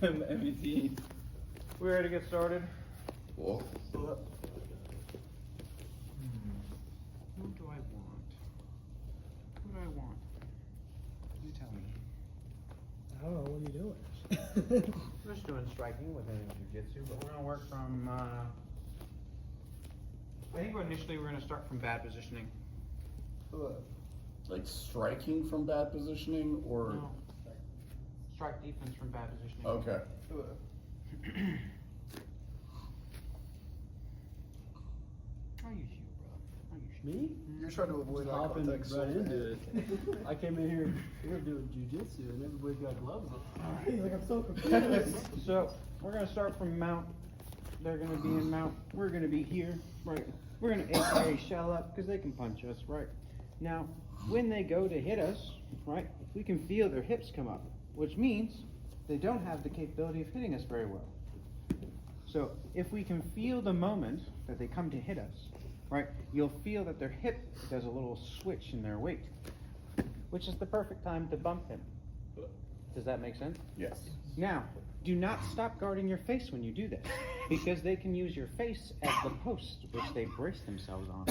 M18. We ready to get started? Cool. What do I want? What do I want? You tell me. I don't know, what are you doing? We're just doing striking within jiu-jitsu, but we're gonna work from, I think initially we're gonna start from bad positioning. Like striking from bad positioning or? No. Strike defense from bad positioning. Okay. I'll use you, bro. I'll use you. Me? You're trying to avoid eye Hopping contact so right bad. into it. I came in here, we were doing jujitsu and everybody got gloves on. He's like, I'm so confused. So, we're gonna start from mount. They're gonna be in mount. We're gonna be here, right? We're gonna AKA shell up, because they can punch us, right? Now, when they go to hit us, right, we can feel their hips come up, which means they don't have the capability of hitting us very well. So, if we can feel the moment that they come to hit us, right, you'll feel that their hip does a little switch in their weight, which is the perfect time to bump him. Does that make sense? Yes. Now, do not stop guarding your face when you do this, because they can use your face as the post which they brace themselves on.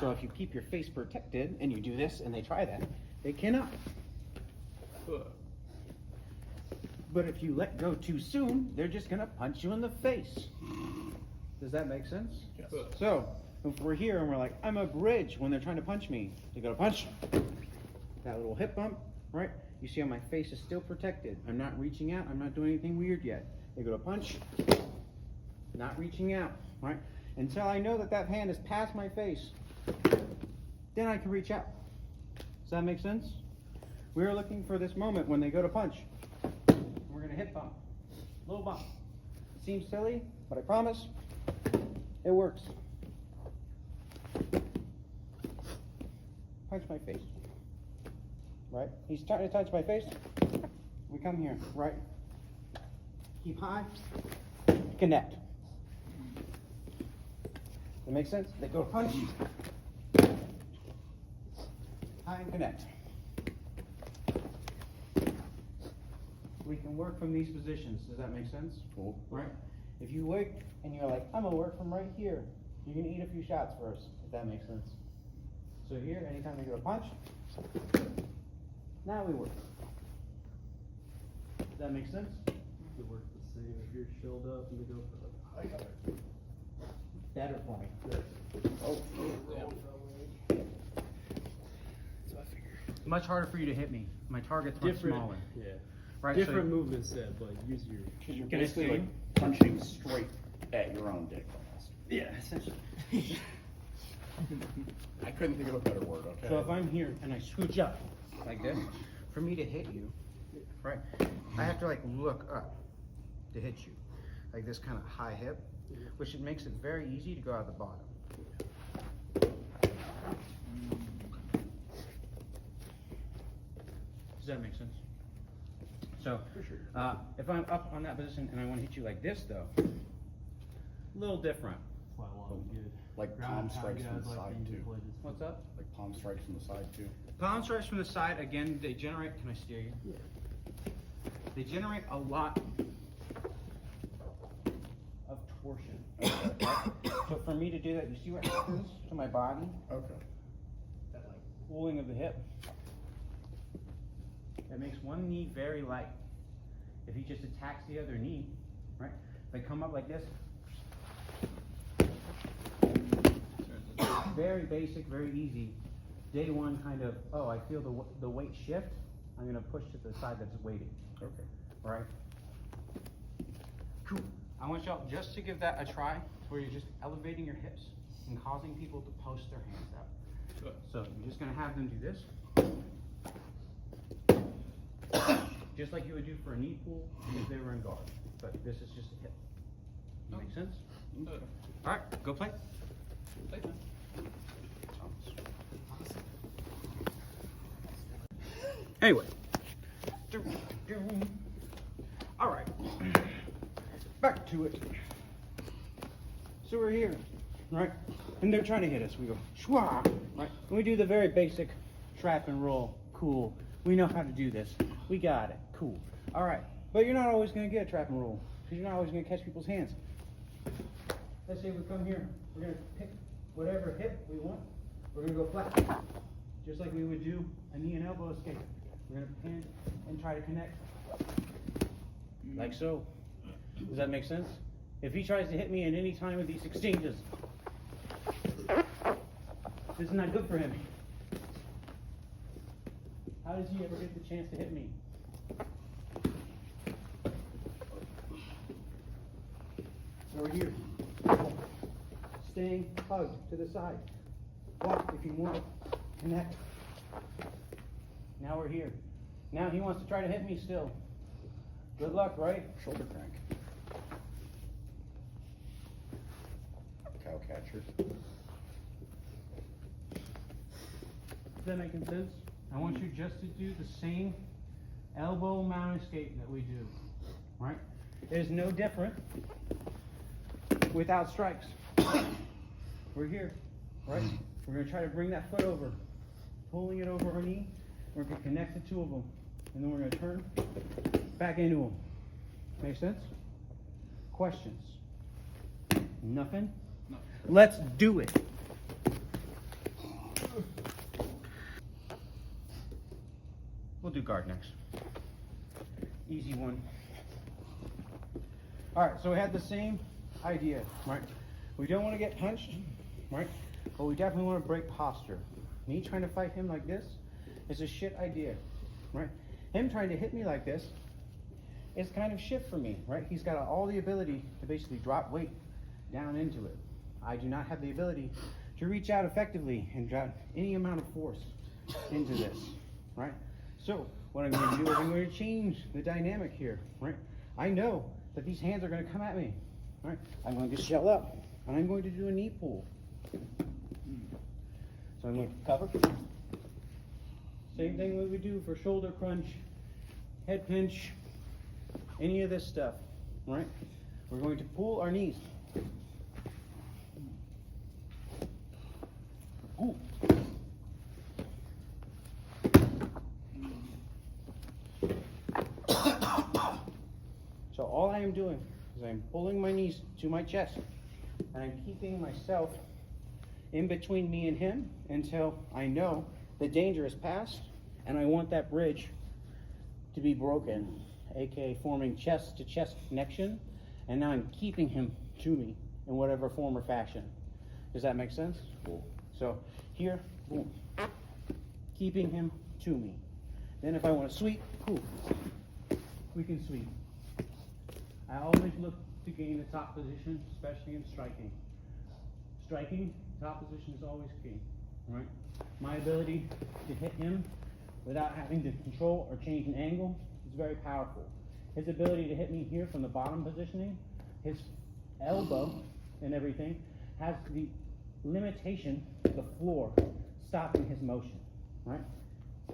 So if you keep your face protected and you do this and they try that, they cannot. But if you let go too soon, they're just gonna punch you in the face. Does that make sense? Yes. So, if we're here and we're like, I'm a bridge when they're trying to punch me, they go to punch. That little hip bump, right? You see how my face is still protected. I'm not reaching out. I'm not doing anything weird yet. They go to punch. Not reaching out, right? Until I know that that hand is past my face. Then I can reach out. Does that make sense? We're looking for this moment when they go to punch. We're going to hip bump. Little bump. It seems silly, but I promise it works. Punch my face. Right? He's starting to touch my face. We come here, right? Keep high. Connect. That makes sense? They go punch. High and connect. We can work from these positions. Does that make sense? Cool. Right? If you work and you're like, I'm gonna work from right here, you're gonna eat a few shots first, if that makes sense. So here, anytime they go to punch, now we work. Does that make sense? It works the same if you're shelled up and they go for the high guard. Better for me. Oh, Much harder for you to hit me. My target's much Different, smaller. yeah. Right, Different so- movement set, but use your. because you're Can I basically see? like punching straight at your own dick almost. Yeah, essentially. I couldn't think of a better word, okay? So if I'm here and I scooch up like this, for me to hit you, right, I have to like look up to hit you. Like this kind of high hip, which it makes it very easy to go out the bottom. Does that make sense? So, if I'm up on that position and I want to hit you like this though, a little different. That's why a lot of good. Like palm ground strikes from guys the like side being too. deployed. What's up? Like palm strikes from the side too. Palm strikes from the side, again, they generate, can I steer you? Yeah. They generate a lot of torsion. So for me to do that, you see what happens to my body? Okay. That like pulling of the hip. That makes one knee very light. If he just attacks the other knee, right? If I come up like this. Very basic, very easy. Day one kind of, oh, I feel the weight shift. I'm gonna push to the side that's weighted. Okay. Right? Cool. I want y'all just to give that a try, where you're just elevating your hips and causing people to post their hands out. So you're just gonna have them do this. Just like you would do for a knee pull if they were in guard. But this is just a hip. Make sense? Alright, go play. Play time. Anyway. Alright. Back to it. So we're here, right? And they're trying to hit us. We go, shwa, right? And we do the very basic trap and roll. Cool. We know how to do this. We got it. Cool. Alright. But you're not always going to get a trap and roll, because you're not always going to catch people's hands. Let's say we come here, we're going to pick whatever hip we want, we're going to go flat. Just like we would do a knee and elbow escape. We're going to pin and try to connect. Like so. Does that make sense? If he tries to hit me at any time of these exchanges, this is not good for him. How does he ever get the chance to hit me? So we're here. Staying hugged to the side. Block if you want. Connect. Now we're here. Now he wants to try to hit me still. Good luck, right? Shoulder crank. Cow catcher. Is that making sense? I want you just to do the same elbow mount escape that we do. Right? It is no different without strikes. We're here. Right? We're going to try to bring that foot over. Pulling it over our knee. We're going to connect the two of them. And then we're going to turn back into them. Make sense? Questions? Nothing? No. Let's do it. We'll do guard next. Easy one. Alright, so we had the same idea, right? We don't want to get punched, right? But we definitely want to break posture. Me trying to fight him like this is a shit idea, right? Him trying to hit me like this is kind of shit for me, right? He's got all the ability to basically drop weight down into it. I do not have the ability to reach out effectively and drop any amount of force into this, right? So what I'm going to do is I'm going to change the dynamic here, right? I know that these hands are going to come at me, right? I'm going to shell up and I'm going to do a knee pull. So I'm going to cover. Same thing that we do for shoulder crunch, head pinch, any of this stuff, right? We're going to pull our knees. Ooh. So all I am doing is I'm pulling my knees to my chest and I'm keeping myself in between me and him until I know the danger is past and I want that bridge to be broken, aka forming chest to chest connection, and now I'm keeping him to me in whatever form or fashion. Does that make sense? Cool. So here, boom, keeping him to me. Then if I want to sweep, cool, we can sweep. I always look to gain the top position, especially in striking. Striking, top position is always key, right? My ability to hit him without having to control or change an angle is very powerful. His ability to hit me here from the bottom positioning, his elbow and everything, has the limitation of the floor stopping his motion, right?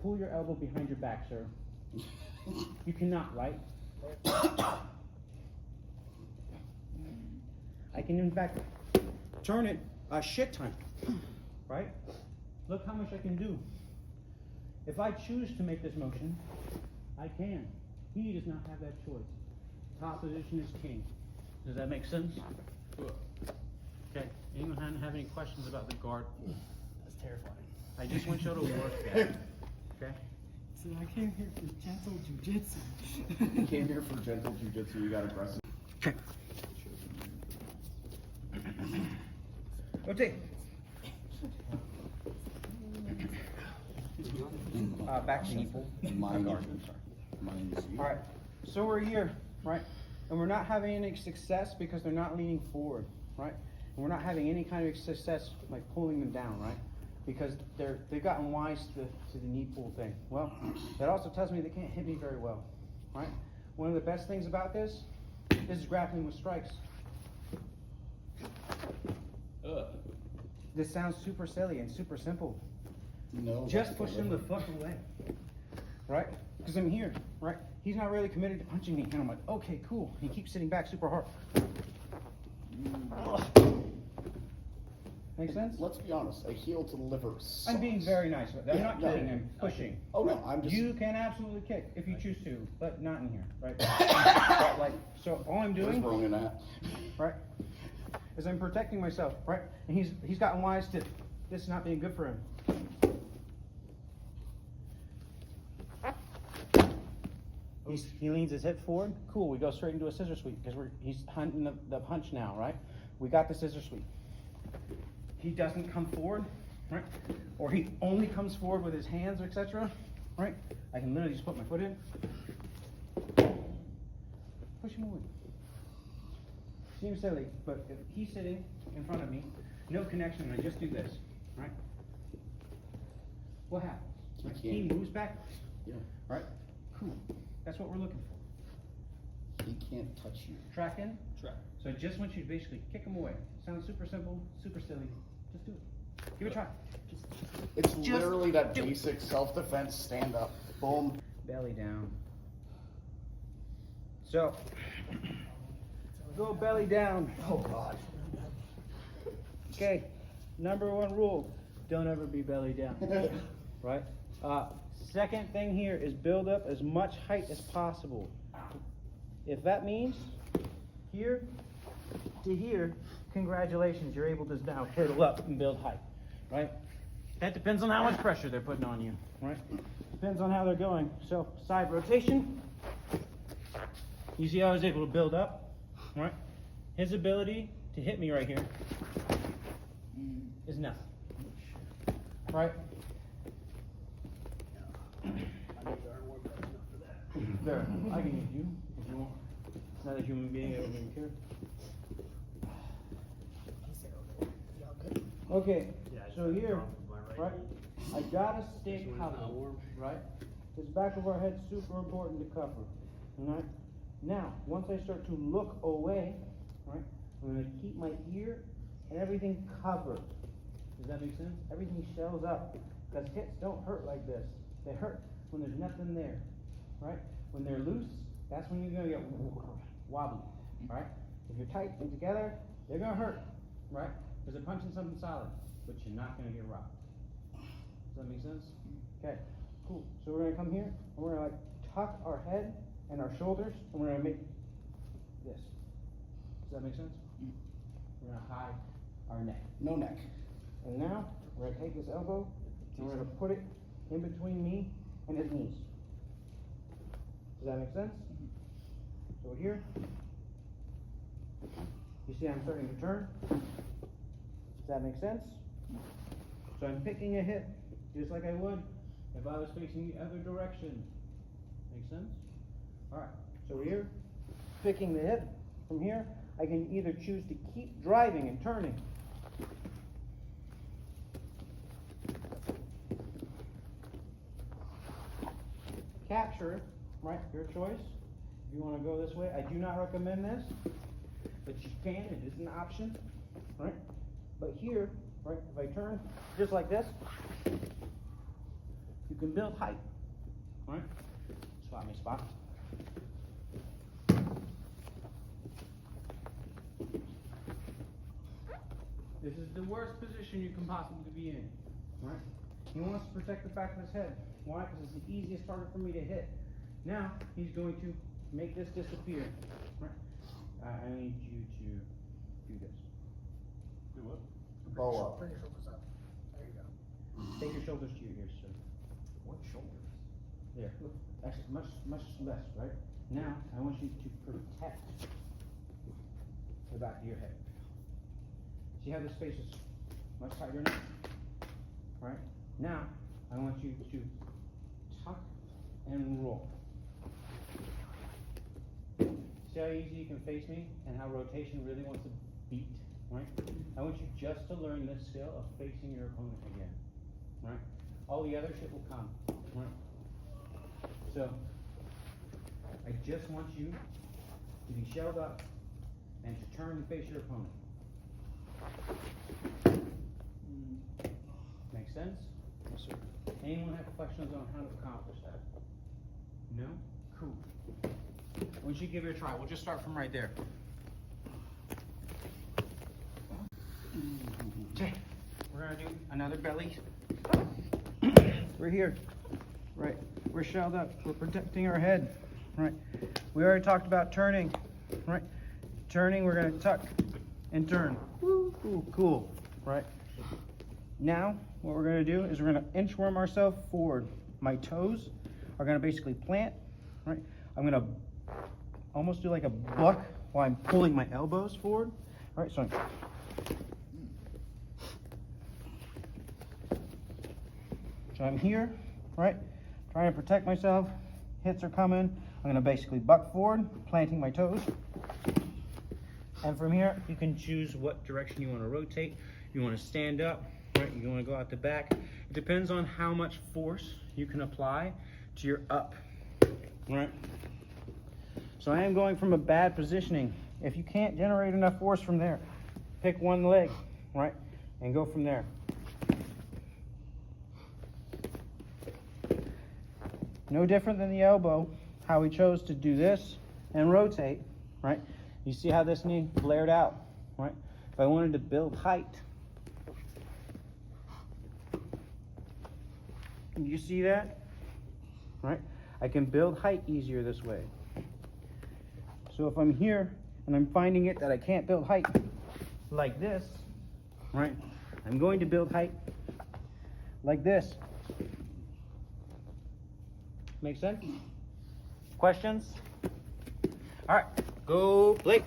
Pull your elbow behind your back, sir. You cannot, right? I can, in fact, turn it a shit ton, right? Look how much I can do. If I choose to make this motion, I can. He does not have that choice. Top position is king. Does that make sense? Okay. Anyone have any questions about the guard? That's terrifying. I just want you to work that. Okay? So I came here for gentle jujitsu. You came here for gentle jujitsu, you got aggressive. Okay. Okay. Back to equal. Mine, mine's you. All right. So we're here, right? And we're not having any success because they're not leaning forward, right? And we're not having any kind of success like pulling them down, right? Because they've gotten wise to the knee pull thing. Well, that also tells me they can't hit me very well, right? One of the best things about this is grappling with strikes. This sounds super silly and super simple. No. Just push him the fuck away, right? Because I'm here, right? He's not really committed to punching me, and I'm like, okay, cool. He keeps sitting back super hard. Make sense? Let's be honest, a heel to the liver sucks. I'm being very nice with that. I'm Yeah, not no. kicking, I'm pushing. Oh, no, I'm just. You can absolutely kick if you choose to, but not in here, right? But like, so all I'm Where's doing, Ronan at? right, is I'm protecting myself, right? And he's gotten wise to this not being good for him. He leans his hip forward. Cool. We go straight into a scissor sweep because he's hunting the punch now, right? We got the scissor sweep. He doesn't come forward, right? Or he only comes forward with his hands, etc. Right? I can literally just put my foot in, push him away. Seems silly, but if he's sitting in front of me, no connection, and I just do this, right? What happens? You Right? can't. He moves backwards, Yeah. right? Cool. That's what we're looking for. He can't touch you. Track in. Track. So I just want you to basically kick him away. Sounds super simple, super silly. Just do it. Give it a try. It's Just literally that do it. basic self-defense, stand up, boom. Belly down. So, go belly down. Oh, God. Okay, number one rule, don't ever be belly down, right? Second thing here is build up as much height as possible. If that means here to here, congratulations, you're able to now hurdle up and build height, right? That depends on how much pressure they're putting on you, right? Depends on how they're going. So, side rotation. You see how I was able to build up, right? His ability to hit me right here is nothing, right? There, I can use you if you want. Not a human being, I don't even care. Okay, so here, right, I gotta stay covered, right? This back of our head's super important to cover, alright? Now, once I start to look away, right, I'm gonna keep my ear and everything covered. Does that make sense? Everything shells up, because hits don't hurt like this. They hurt when there's nothing there, right? When they're loose, that's when you're gonna get wobbly, right? If you're tight and together, they're gonna hurt, right? Because they're punching something solid, but you're not gonna get rocked. Does that make sense? Okay, cool. So we're gonna come here, and we're gonna like tuck our head and our shoulders, and we're gonna make this. Does that make sense? We're gonna hide our neck. No neck. And now, we're gonna take this elbow, and we're gonna put it in between me and his knees. Does that make sense? So here, you see I'm starting to turn. Does that make sense? So I'm picking a hip, just like I would if I was facing the other direction. Make sense? Alright, so we're here, picking the hip. From here, I can either choose to keep driving and turning. Capture it, right? Your choice. If you want to go this way, I do not recommend this, but you can. It is an option, right? But here, right? If I turn just like this, you can build height, right? Swap me spots. This is the worst position you can possibly be in, right? He wants to protect the back of his head. Why? Because it's the easiest target for me to hit. Now, he's going to make this disappear, right? I need you to do this. Do what? Bow up. Bring your shoulders up. There you go. Take your shoulders to your ears, sir. What shoulders? There. Actually, much less, right? Now, I want you to protect the back of your head. See how this space is much tighter now? Right? Now, I want you to tuck and roll. See how easy you can face me and how rotation really wants to beat, right? I want you just to learn this skill of facing your opponent again, right? All the other shit will come, right? So, I just want you to be shelled up and to turn and face your opponent. Make sense? Yes, sir. Anyone have questions on how to accomplish that? No? Cool. Once you give it a try, we'll just start from right there. Okay, we're gonna do another belly. We're here, right? We're shelled up. We're protecting our head, right? We already talked about turning, right? Turning, we're gonna tuck and turn. Ooh, cool, right? Now, what we're gonna do is we're gonna inchworm ourselves forward. My toes are gonna basically plant, right? I'm gonna almost do like a buck while I'm pulling my elbows forward, right? So I'm here, right? Trying to protect myself. Hits are coming. I'm gonna basically buck forward, planting my toes. And from here, you can choose what direction you wanna rotate. You wanna stand up, right? You wanna go out the back. It depends on how much force you can apply to your up, right? So I am going from a bad positioning. If you can't generate enough force from there, pick one leg, right? And go from there. No different than the elbow, how we chose to do this and rotate, right? You see how this knee flared out, right? If I wanted to build height, you see that, right? I can build height easier this way. So if I'm here and I'm finding it that I can't build height like this, right? I'm going to build height like this. Make sense? Questions? All right, go Blake.